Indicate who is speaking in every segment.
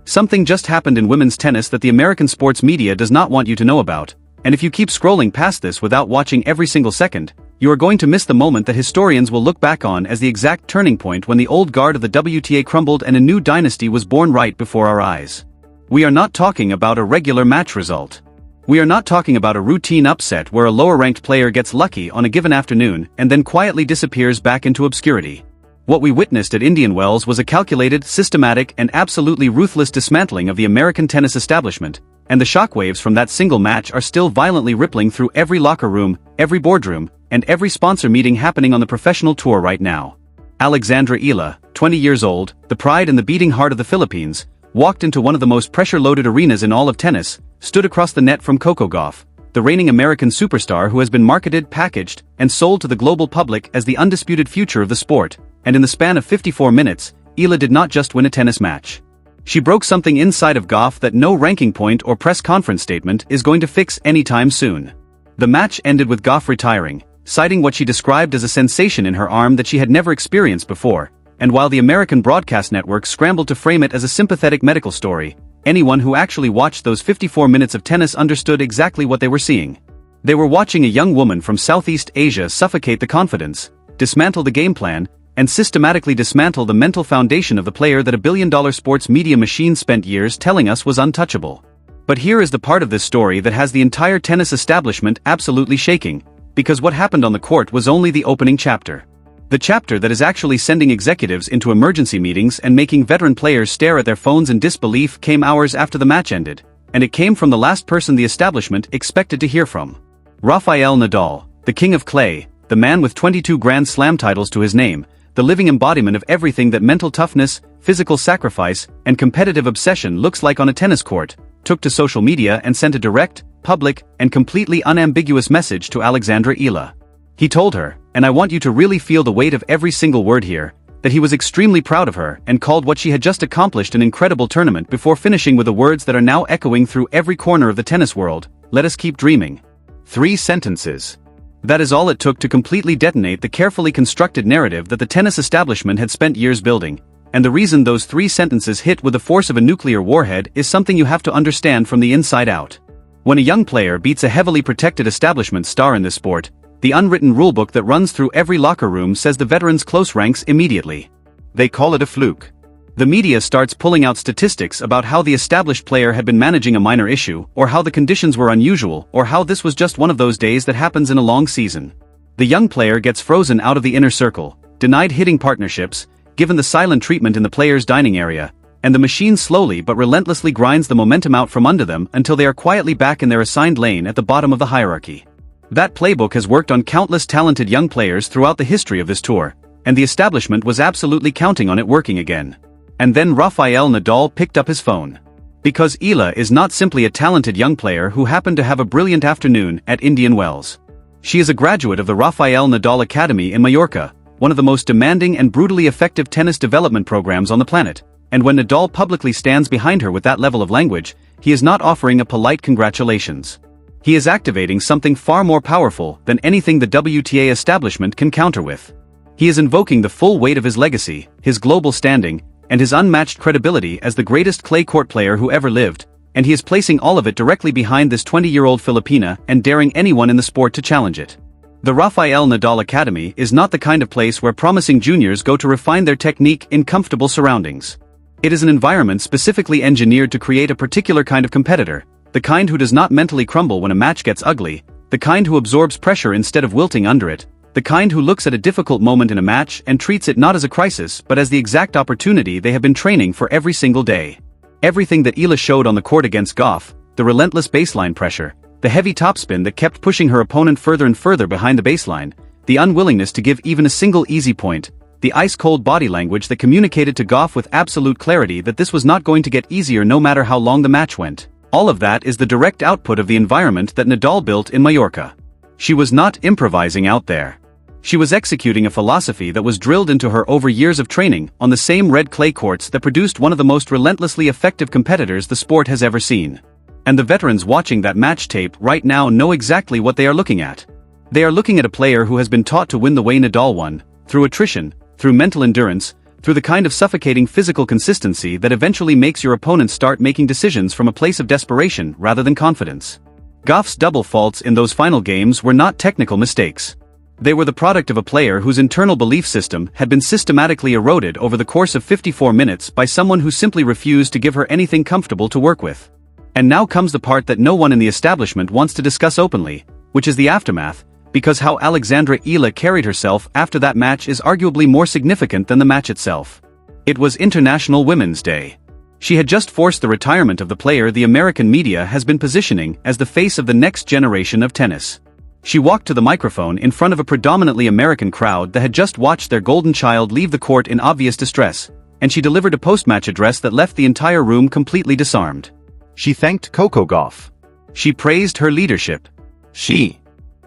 Speaker 1: Something just happened in women's tennis that the American sports media does not want you to know about, and if you keep scrolling past this without watching every single second, you are going to miss the moment that historians will look back on as the exact turning point when the old guard of the WTA crumbled and a new dynasty was born right before our eyes. We are not talking about a regular match result. We are not talking about a routine upset where a lower-ranked player gets lucky on a given afternoon and then quietly disappears back into obscurity. What we witnessed at Indian Wells was a calculated, systematic, and absolutely ruthless dismantling of the American tennis establishment, and the shockwaves from that single match are still violently rippling through every locker room, every boardroom, and every sponsor meeting happening on the professional tour right now. Alexandra Eala, 20 years old, the pride and the beating heart of the Philippines, walked into one of the most pressure-loaded arenas in all of tennis, stood across the net from Coco Gauff, the reigning American superstar who has been marketed, packaged, and sold to the global public as the undisputed future of the sport, and in the span of 54 minutes, Eala did not just win a tennis match. She broke something inside of Gauff that no ranking point or press conference statement is going to fix anytime soon. The match ended with Gauff retiring, citing what she described as a sensation in her arm that she had never experienced before, and while the American broadcast network scrambled to frame it as a sympathetic medical story, anyone who actually watched those 54 minutes of tennis understood exactly what they were seeing. They were watching a young woman from Southeast Asia suffocate the confidence, dismantle the game plan, and systematically dismantle the mental foundation of the player that a billion-dollar sports media machine spent years telling us was untouchable. But here is the part of this story that has the entire tennis establishment absolutely shaking, because what happened on the court was only the opening chapter. The chapter that is actually sending executives into emergency meetings and making veteran players stare at their phones in disbelief came hours after the match ended, and it came from the last person the establishment expected to hear from. Rafael Nadal, the king of clay, the man with 22 Grand Slam titles to his name, the living embodiment of everything that mental toughness, physical sacrifice, and competitive obsession looks like on a tennis court, took to social media and sent a direct, public, and completely unambiguous message to Alexandra Eala. He told her, and I want you to really feel the weight of every single word here, that he was extremely proud of her and called what she had just accomplished an incredible tournament before finishing with the words that are now echoing through every corner of the tennis world: let us keep dreaming. 3 sentences. That is all it took to completely detonate the carefully constructed narrative that the tennis establishment had spent years building, and the reason those 3 sentences hit with the force of a nuclear warhead is something you have to understand from the inside out. When a young player beats a heavily protected establishment star in this sport, the unwritten rulebook that runs through every locker room says the veteran's close ranks immediately. They call it a fluke. The media starts pulling out statistics about how the established player had been managing a minor issue, or how the conditions were unusual, or how this was just one of those days that happens in a long season. The young player gets frozen out of the inner circle, denied hitting partnerships, given the silent treatment in the player's dining area, and the machine slowly but relentlessly grinds the momentum out from under them until they are quietly back in their assigned lane at the bottom of the hierarchy. That playbook has worked on countless talented young players throughout the history of this tour, and the establishment was absolutely counting on it working again. And then Rafael Nadal picked up his phone. Because Eala is not simply a talented young player who happened to have a brilliant afternoon at Indian Wells. She is a graduate of the Rafael Nadal Academy in Mallorca, one of the most demanding and brutally effective tennis development programs on the planet, and when Nadal publicly stands behind her with that level of language, he is not offering a polite congratulations. He is activating something far more powerful than anything the WTA establishment can counter with. He is invoking the full weight of his legacy, his global standing, and his unmatched credibility as the greatest clay court player who ever lived, and he is placing all of it directly behind this 20-year-old Filipina and daring anyone in the sport to challenge it. The Rafael Nadal Academy is not the kind of place where promising juniors go to refine their technique in comfortable surroundings. It is an environment specifically engineered to create a particular kind of competitor, the kind who does not mentally crumble when a match gets ugly, the kind who absorbs pressure instead of wilting under it, the kind who looks at a difficult moment in a match and treats it not as a crisis but as the exact opportunity they have been training for every single day. Everything that Eala showed on the court against Gauff, the relentless baseline pressure, the heavy topspin that kept pushing her opponent further and further behind the baseline, the unwillingness to give even a single easy point, the ice-cold body language that communicated to Gauff with absolute clarity that this was not going to get easier no matter how long the match went. All of that is the direct output of the environment that Nadal built in Mallorca. She was not improvising out there. She was executing a philosophy that was drilled into her over years of training on the same red clay courts that produced one of the most relentlessly effective competitors the sport has ever seen. And the veterans watching that match tape right now know exactly what they are looking at. They are looking at a player who has been taught to win the way Nadal won, through attrition, through mental endurance, through the kind of suffocating physical consistency that eventually makes your opponent start making decisions from a place of desperation rather than confidence. Gauff's double faults in those final games were not technical mistakes. They were the product of a player whose internal belief system had been systematically eroded over the course of 54 minutes by someone who simply refused to give her anything comfortable to work with. And now comes the part that no one in the establishment wants to discuss openly, which is the aftermath, because how Alexandra Eala carried herself after that match is arguably more significant than the match itself. It was International Women's Day. She had just forced the retirement of the player the American media has been positioning as the face of the next generation of tennis. She walked to the microphone in front of a predominantly American crowd that had just watched their golden child leave the court in obvious distress, and she delivered a post-match address that left the entire room completely disarmed.
Speaker 2: She thanked Coco Gauff.
Speaker 1: She praised her leadership.
Speaker 2: She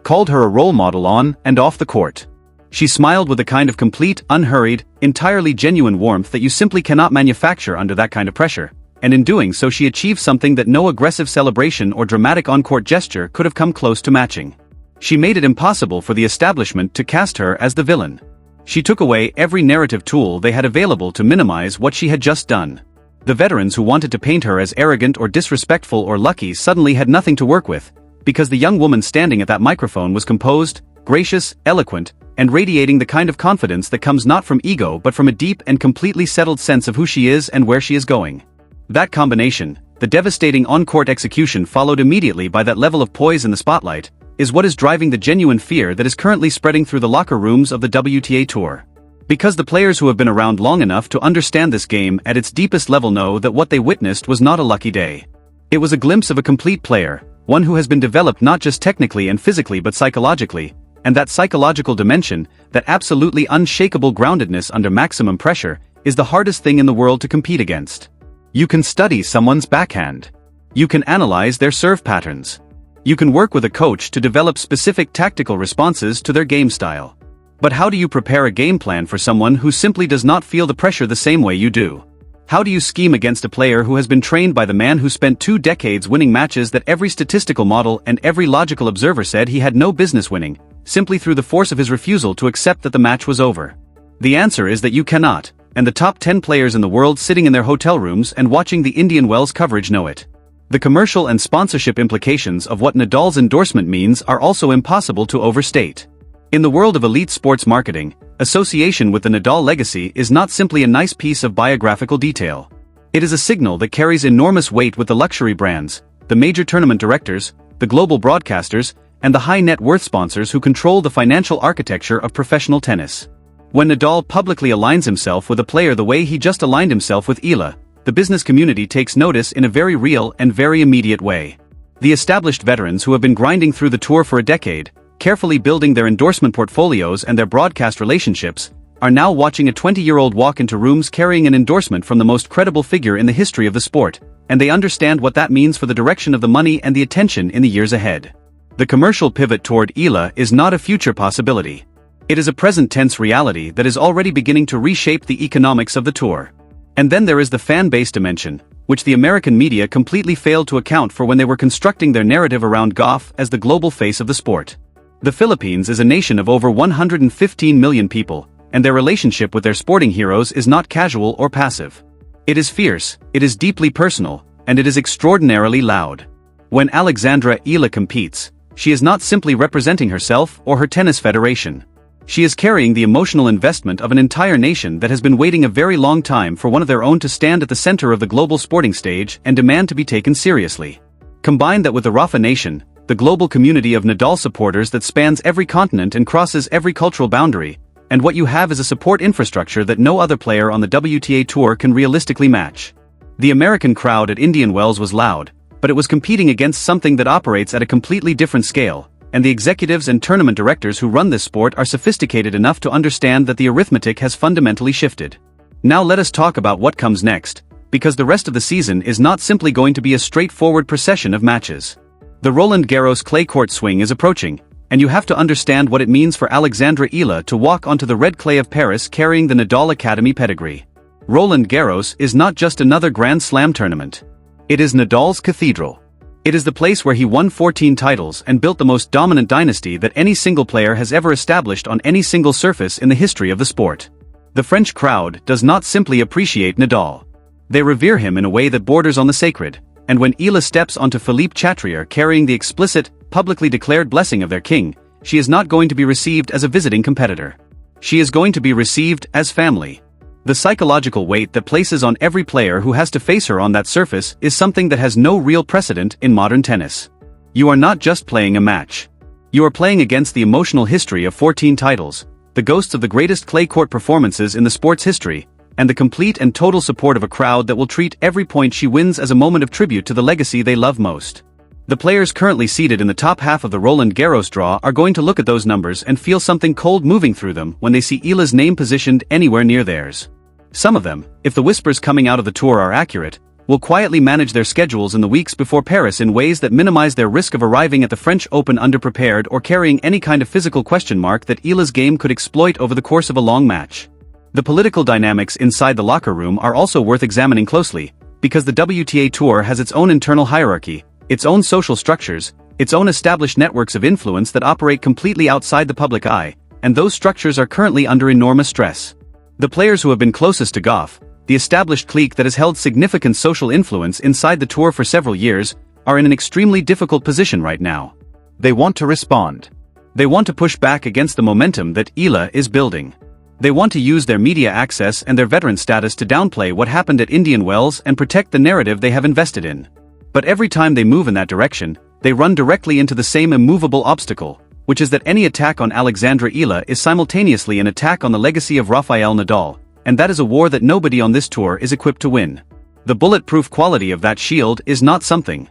Speaker 1: called her a role model on and off the court. She smiled with a kind of complete, unhurried, entirely genuine warmth that you simply cannot manufacture under that kind of pressure, and in doing so she achieved something that no aggressive celebration or dramatic on-court gesture could have come close to matching. She made it impossible for the establishment to cast her as the villain. She took away every narrative tool they had available to minimize what she had just done. The veterans who wanted to paint her as arrogant or disrespectful or lucky suddenly had nothing to work with, because the young woman standing at that microphone was composed, gracious, eloquent, and radiating the kind of confidence that comes not from ego but from a deep and completely settled sense of who she is and where she is going. That combination, the devastating on-court execution followed immediately by that level of poise in the spotlight, is what is driving the genuine fear that is currently spreading through the locker rooms of the WTA Tour. Because the players who have been around long enough to understand this game at its deepest level know that what they witnessed was not a lucky day. It was a glimpse of a complete player, one who has been developed not just technically and physically but psychologically, and that psychological dimension, that absolutely unshakable groundedness under maximum pressure, is the hardest thing in the world to compete against. You can study someone's backhand. You can analyze their serve patterns. You can work with a coach to develop specific tactical responses to their game style. But how do you prepare a game plan for someone who simply does not feel the pressure the same way you do? How do you scheme against a player who has been trained by the man who spent 2 decades winning matches that every statistical model and every logical observer said he had no business winning, simply through the force of his refusal to accept that the match was over? The answer is that you cannot, and the top 10 players in the world sitting in their hotel rooms and watching the Indian Wells coverage know it. The commercial and sponsorship implications of what Nadal's endorsement means are also impossible to overstate. In the world of elite sports marketing, association with the Nadal legacy is not simply a nice piece of biographical detail. It is a signal that carries enormous weight with the luxury brands, the major tournament directors, the global broadcasters, and the high-net-worth sponsors who control the financial architecture of professional tennis. When Nadal publicly aligns himself with a player the way he just aligned himself with Eala, the business community takes notice in a very real and very immediate way. The established veterans who have been grinding through the tour for a decade, carefully building their endorsement portfolios and their broadcast relationships, are now watching a 20-year-old walk into rooms carrying an endorsement from the most credible figure in the history of the sport, and they understand what that means for the direction of the money and the attention in the years ahead. The commercial pivot toward Eala is not a future possibility. It is a present-tense reality that is already beginning to reshape the economics of the tour. And then there is the fan-base dimension, which the American media completely failed to account for when they were constructing their narrative around Gauff as the global face of the sport. The Philippines is a nation of over 115 million people, and their relationship with their sporting heroes is not casual or passive. It is fierce, it is deeply personal, and it is extraordinarily loud. When Alexandra Eala competes, she is not simply representing herself or her tennis federation. She is carrying the emotional investment of an entire nation that has been waiting a very long time for one of their own to stand at the center of the global sporting stage and demand to be taken seriously. Combine that with the Rafa Nation, the global community of Nadal supporters that spans every continent and crosses every cultural boundary, and what you have is a support infrastructure that no other player on the WTA Tour can realistically match. The American crowd at Indian Wells was loud, but it was competing against something that operates at a completely different scale, and the executives and tournament directors who run this sport are sophisticated enough to understand that the arithmetic has fundamentally shifted. Now let us talk about what comes next, because the rest of the season is not simply going to be a straightforward procession of matches. The Roland Garros clay court swing is approaching, and you have to understand what it means for Alexandra Eala to walk onto the red clay of Paris carrying the Nadal Academy pedigree. Roland Garros is not just another Grand Slam tournament. It is Nadal's cathedral. It is the place where he won 14 titles and built the most dominant dynasty that any single player has ever established on any single surface in the history of the sport. The French crowd does not simply appreciate Nadal. They revere him in a way that borders on the sacred, and when Eala steps onto Philippe Chatrier carrying the explicit, publicly declared blessing of their king, she is not going to be received as a visiting competitor. She is going to be received as family. The psychological weight that places on every player who has to face her on that surface is something that has no real precedent in modern tennis. You are not just playing a match. You are playing against the emotional history of 14 titles, the ghosts of the greatest clay court performances in the sport's history, and the complete and total support of a crowd that will treat every point she wins as a moment of tribute to the legacy they love most. The players currently seated in the top half of the Roland Garros draw are going to look at those numbers and feel something cold moving through them when they see Eala's name positioned anywhere near theirs. Some of them, if the whispers coming out of the tour are accurate, will quietly manage their schedules in the weeks before Paris in ways that minimize their risk of arriving at the French Open underprepared or carrying any kind of physical question mark that Eala's game could exploit over the course of a long match. The political dynamics inside the locker room are also worth examining closely, because the WTA Tour has its own internal hierarchy, its own social structures, its own established networks of influence that operate completely outside the public eye, and those structures are currently under enormous stress. The players who have been closest to Gauff, the established clique that has held significant social influence inside the tour for several years, are in an extremely difficult position right now.
Speaker 2: They want to respond.
Speaker 1: They want to push back against the momentum that Eala is building. They want to use their media access and their veteran status to downplay what happened at Indian Wells and protect the narrative they have invested in. But every time they move in that direction, they run directly into the same immovable obstacle, which is that any attack on Alexandra Eala is simultaneously an attack on the legacy of Rafael Nadal, and that is a war that nobody on this tour is equipped to win. The bulletproof quality of that shield is not something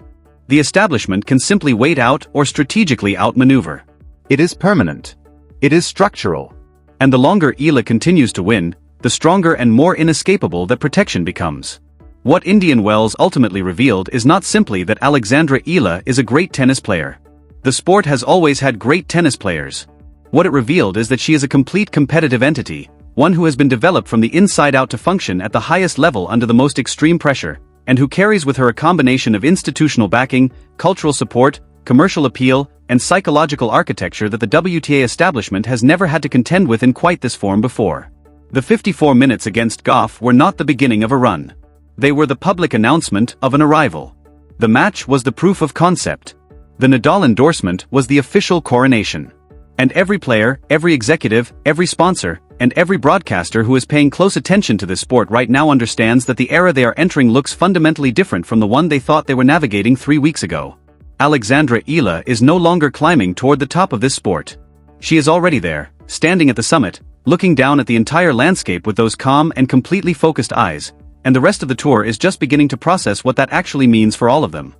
Speaker 1: the establishment can simply wait out or strategically outmaneuver.
Speaker 2: It is permanent. It is structural.
Speaker 1: And the longer Eala continues to win, the stronger and more inescapable that protection becomes. What Indian Wells ultimately revealed is not simply that Alexandra Eala is a great tennis player. The sport has always had great tennis players. What it revealed is that she is a complete competitive entity, one who has been developed from the inside out to function at the highest level under the most extreme pressure, and who carries with her a combination of institutional backing, cultural support, commercial appeal, and psychological architecture that the WTA establishment has never had to contend with in quite this form before. The 54 minutes against Gauff were not the beginning of a run. They were the public announcement of an arrival. The match was the proof of concept. The Nadal endorsement was the official coronation. And every player, every executive, every sponsor, and every broadcaster who is paying close attention to this sport right now understands that the era they are entering looks fundamentally different from the one they thought they were navigating 3 weeks ago. Alexandra Eala is no longer climbing toward the top of this sport. She is already there, standing at the summit, looking down at the entire landscape with those calm and completely focused eyes, and the rest of the tour is just beginning to process what that actually means for all of them.